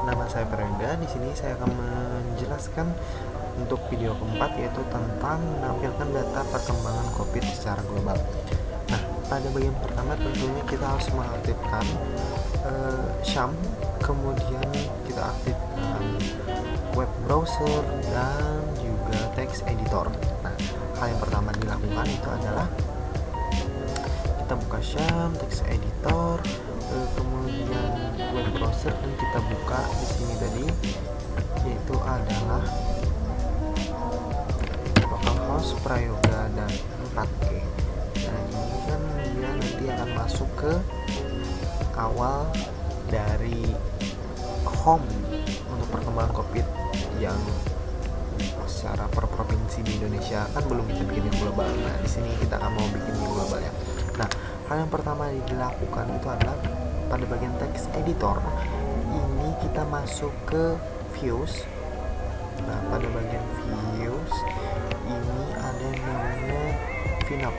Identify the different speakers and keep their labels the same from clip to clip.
Speaker 1: nama saya Perenda. Di sini saya akan menjelaskan untuk video keempat, yaitu tentang menampilkan data perkembangan COVID secara global. Nah, pada bagian pertama tentunya kita harus mengaktifkan Sham, kemudian kita aktifkan web browser dan juga text editor. Nah, hal yang pertama dilakukan itu adalah kita buka Sham, text editor, kemudian web browser, dan kita buka di sini tadi, yaitu adalah localhost Prayoga dan 4G. Nah, ini kan dia nanti akan masuk ke awal dari home untuk perkembangan COVID yang secara per provinsi di Indonesia kan belum kita bikin yang global. Nah, di sini kita akan mau bikin yang global ya. Nah, hal yang pertama yang dilakukan itu adalah pada bagian text editor ini kita masuk ke views. Nah, pada bagian views ini ada yang namanya Vinop.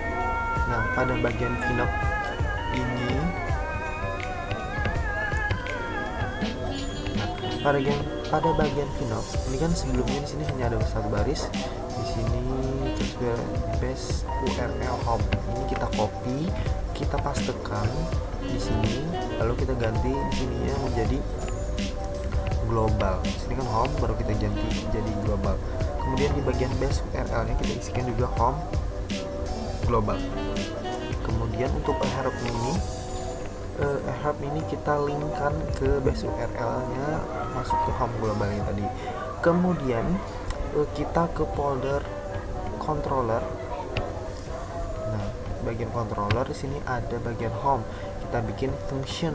Speaker 1: Nah, pada bagian Vinop ini pada bagian Vinop ini kan sebelumnya di sini hanya ada satu baris. Di sini text base URL home. Ini kita copy, kita pastekan di sini, lalu kita ganti di sininya menjadi global. Di sini kan home, baru kita ganti jadi global. Kemudian di bagian base URL-nya kita isikan juga home global. Kemudian untuk help ini kita linkkan ke base URL-nya masuk ke home global yang tadi. Kemudian kita ke folder controller. Nah, bagian controller di sini ada bagian home. Kita bikin function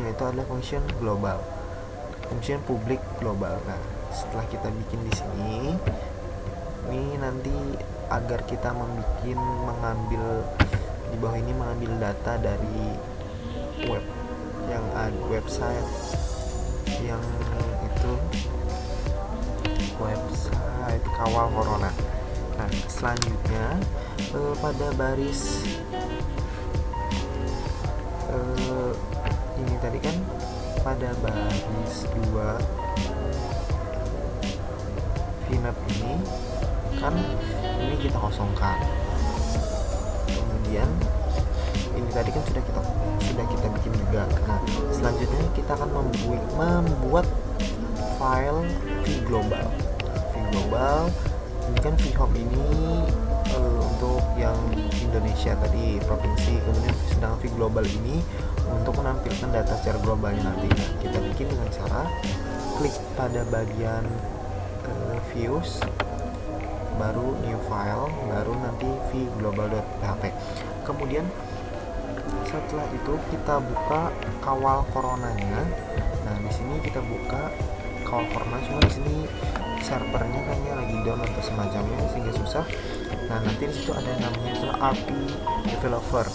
Speaker 1: yaitu adalah function global, function publik global. Nah, setelah kita bikin di sini, ini nanti agar kita mengambil di bawah ini, mengambil data dari website yang itu website kawal corona. Nah, selanjutnya pada baris ini tadi kan pada baris 2 Vinap ini kan ini kita kosongkan. Kemudian ini tadi kan sudah kita bikin juga. Nah, selanjutnya kita akan membuat file vglobal. Ini kan vhome ini untuk yang Indonesia tadi provinsi, kemudian sedangkan vglobal ini untuk menampilkan data secara globalnya nanti. Nah, kita bikin dengan cara klik pada bagian views, baru new file, baru nanti vglobal.php. Kemudian setelah itu kita buka kawal coronanya. Nah, di sini kita buka kawal corona, cuma di sini servernya kayaknya lagi down atau semacamnya sehingga susah. Nah, nanti di situ ada namanya itu API developer.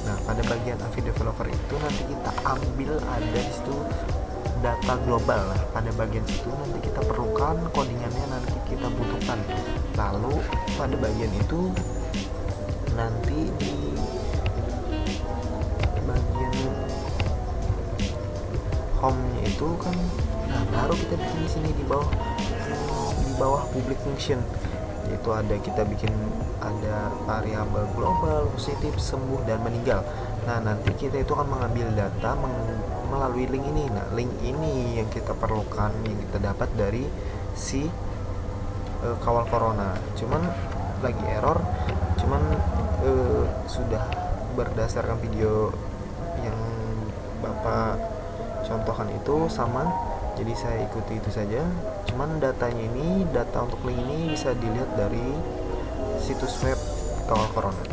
Speaker 1: Nah, pada bagian API developer itu nanti kita ambil ada di situ data global. Nah, pada bagian situ nanti kita perlukan codingannya, nanti kita butuhkan. Lalu pada bagian itu nanti di bagian home-nya itu kan, nah baru kita bikin di sini di bawah public function, yaitu kita bikin ada variabel global, positif, sembuh, dan meninggal. Nah, nanti kita itu akan mengambil data melalui link ini. Nah, link ini yang kita perlukan, yang kita dapat dari si kawal corona. Cuman lagi error, sudah berdasarkan video yang Bapak contohkan itu sama, jadi saya ikuti itu saja. Cuman datanya ini, data untuk link ini bisa dilihat dari situs web kawal corona.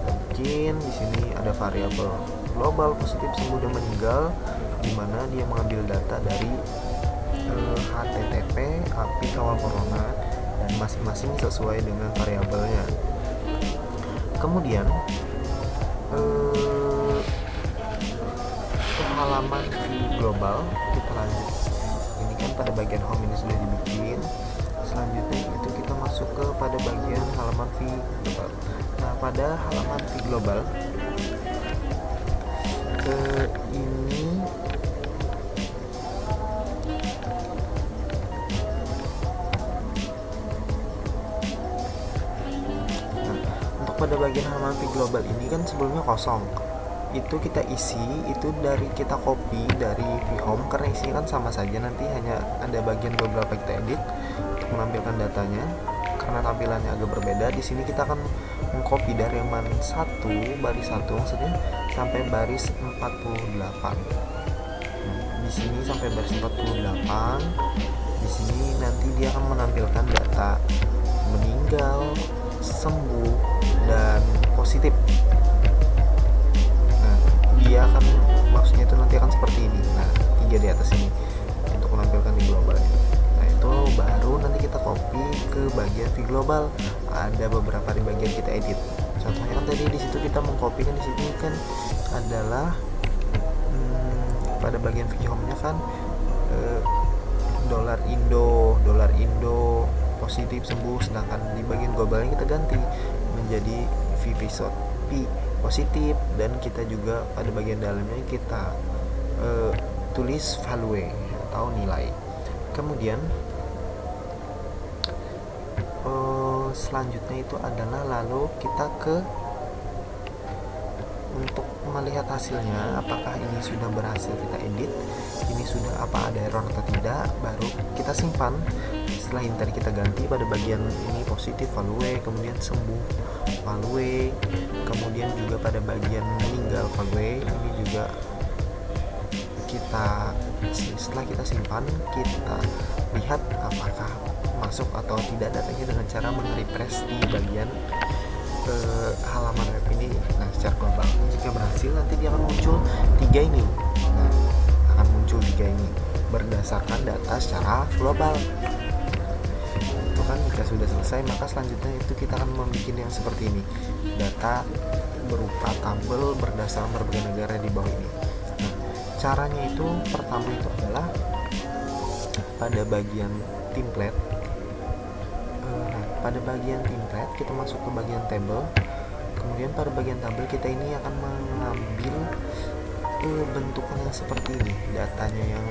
Speaker 1: Mungkin di sini ada variabel global, positif, sembuh, dan meninggal, di mana dia mengambil data dari HTTP API kawal corona dan masing-masing sesuai dengan variabelnya. Kemudian ke halaman global kita lanjut. Ini kan pada bagian home ini sudah dibikin. Selanjutnya itu kita masuk ke pada bagian halaman global. Nah, pada halaman global ini untuk pada bagian halaman vglobal ini kan sebelumnya kosong, itu kita isi, itu dari kita copy dari vhome karena isinya kan sama saja, nanti hanya ada bagian beberapa kita edit untuk menampilkan datanya karena tampilannya agak berbeda. Di sini kita akan mengcopy dari halaman 1 baris 1 maksudnya sampai baris 48. Di sini sampai baris 48. Di sini nanti dia akan menampilkan data meninggal, sembuh, dan positif. Nah, dia akan maksudnya itu nanti akan seperti ini. Nah, 3 di atas ini untuk menampilkan di globalnya. Nah, itu baru nanti kita copy ke bagian vglobal. Ada beberapa di bagian kita edit. Contohnya kan tadi di situ kita mengcopy kan, di sini kan adalah pada bagian vhome-nya kan dolar Indo positif sembuh, sedangkan di bagian globalnya kita ganti menjadi P positif, dan kita juga pada bagian dalamnya kita tulis value atau nilai. Kemudian selanjutnya itu adalah lalu kita untuk melihat hasilnya, apakah ini sudah berhasil kita edit, ini sudah apa ada error atau tidak, baru kita simpan. Setelah ini tadi kita ganti pada bagian ini positif value, kemudian sembuh value, kemudian juga pada bagian meninggal value, ini juga kita setelah kita simpan, kita lihat apakah masuk atau tidak datanya dengan cara men-refresh di bagian halaman web ini. Nah, secara global jika berhasil nanti dia akan muncul 3 ini. Nah, akan muncul 3 ini berdasarkan data secara global. Itu kan jika sudah selesai, maka selanjutnya itu kita akan membuat yang seperti ini, data berupa tabel berdasarkan berbagai negara di bawah ini. Nah, caranya itu pertama itu adalah pada bagian template. Pada bagian template kita masuk ke bagian table, kemudian pada bagian tabel kita ini akan mengambil bentukan yang seperti ini, datanya yang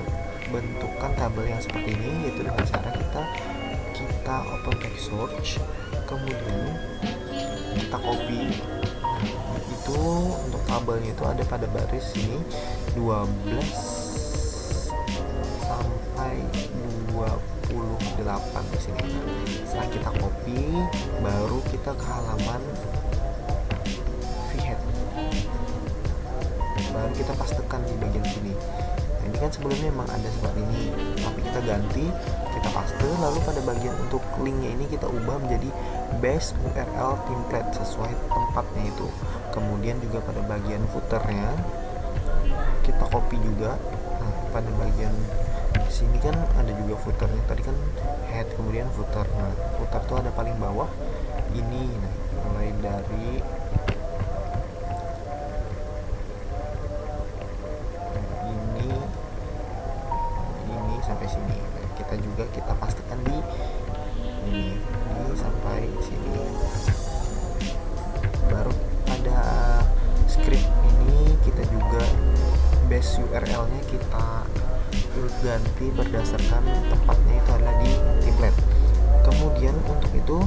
Speaker 1: bentukan tabel yang seperti ini, yaitu dengan cara kita open text search, kemudian kita copy. Itu untuk tabelnya itu ada pada baris ini 12 sampai 28 di sini. Setelah kita copy, baru kita ke halaman vhead, baru kita pastekan di bagian sini. Nah, ini kan sebelumnya memang ada seperti ini, tapi kita ganti, kita paste, lalu pada bagian untuk linknya ini kita ubah menjadi base URL template sesuai tempatnya itu. Kemudian juga pada bagian footernya kita copy juga. Nah, pada bagian sini kan ada juga footernya, tadi kan head kemudian footer. Nah, footer tuh ada paling bawah ini. Nah, mulai dari ini sampai sini. Nah, kita pastikan di ini sampai sini. Baru pada script ini kita juga base URL-nya kita ganti berdasarkan tempatnya itu adalah di template. Kemudian untuk itu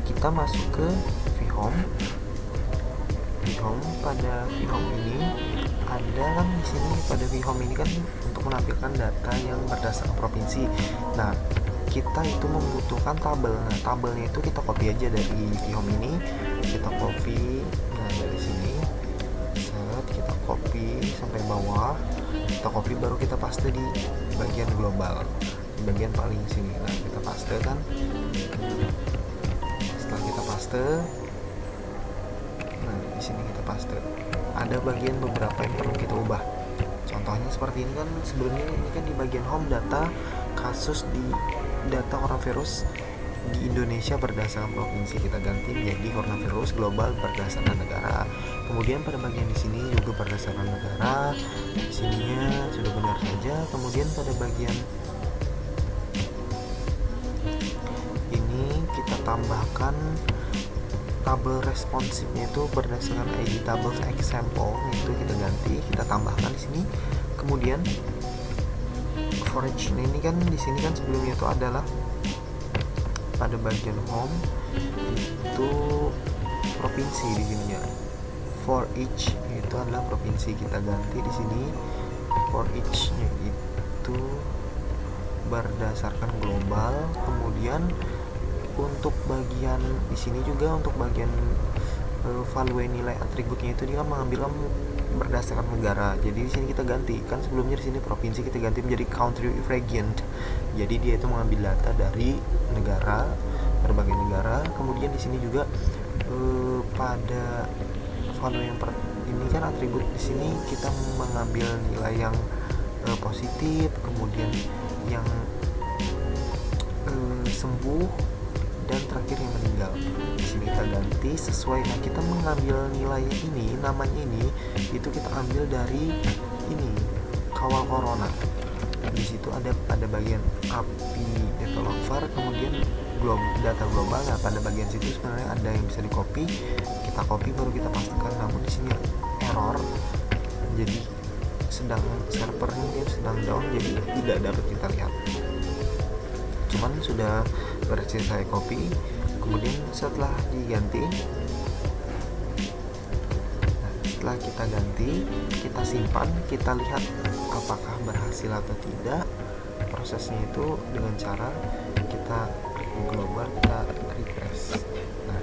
Speaker 1: kita masuk ke vhome. Pada vhome ini ada kan di sini, pada vhome ini kan untuk menampilkan data yang berdasarkan provinsi. Nah, kita itu membutuhkan tabel. Nah, tabelnya itu kita copy aja dari vhome ini, kita copy. Nah, dari sini kita copy sampai bawah, kita copy baru kita paste di bagian global, di bagian paling sini. Nah, kita paste kan. Setelah kita paste, nah di sini kita paste. Ada bagian beberapa yang perlu kita ubah. Contohnya seperti ini kan, sebelumnya ini kan di bagian home data kasus di data coronavirus di Indonesia berdasarkan provinsi, kita ganti menjadi coronavirus global berdasarkan negara. Kemudian pada bagian di sini juga berdasarkan negara, di sininya sudah benar saja. Kemudian pada bagian ini kita tambahkan tabel responsifnya itu berdasarkan ID table example, itu kita ganti, kita tambahkan di sini. Kemudian forage ini kan di sini kan sebelumnya itu adalah pada bagian home itu provinsi di sininya. For each itu adalah provinsi, kita ganti di sini for each-nya itu berdasarkan global. Kemudian untuk bagian di sini juga untuk bagian value nilai atributnya itu dia mengambil berdasarkan negara. Jadi di sini kita ganti, kan sebelumnya di sini provinsi, kita ganti menjadi country region. Jadi dia itu mengambil data dari negara, berbagai negara. Kemudian di sini juga pada value yang ini kan atribut di sini kita mengambil nilai yang positif, kemudian yang sembuh, dan terakhir yang meninggal. Di sini kita ganti sesuai. Nah, kita mengambil nilai ini, namanya ini itu kita ambil dari ini kawal corona. Di situ ada pada bagian API developer, kemudian data global. Nah, pada bagian situ sebenarnya ada yang bisa di-copy. Kita copy baru kita pastikan. Namun di sini error. Jadi sedang servernya dia sedang down, jadi tidak dapat kita lihat. Cuman sudah berhasil saya copy. Kemudian setelah diganti, setelah kita ganti, kita simpan, kita lihat apakah berhasil atau tidak. Prosesnya itu dengan cara kita global, kita refresh. Nah,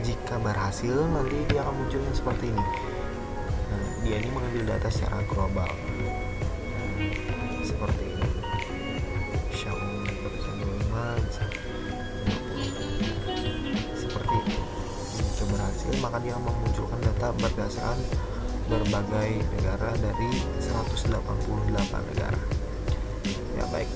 Speaker 1: jika berhasil nanti dia akan muncul yang seperti ini. Nah, dia ini mengambil data secara global. Seperti ini. Xiaomi 125 bisa 20. Seperti itu. Jika berhasil, maka dia memunculkan data berdasarkan berbagai negara dari 188 negara. Ya, baik.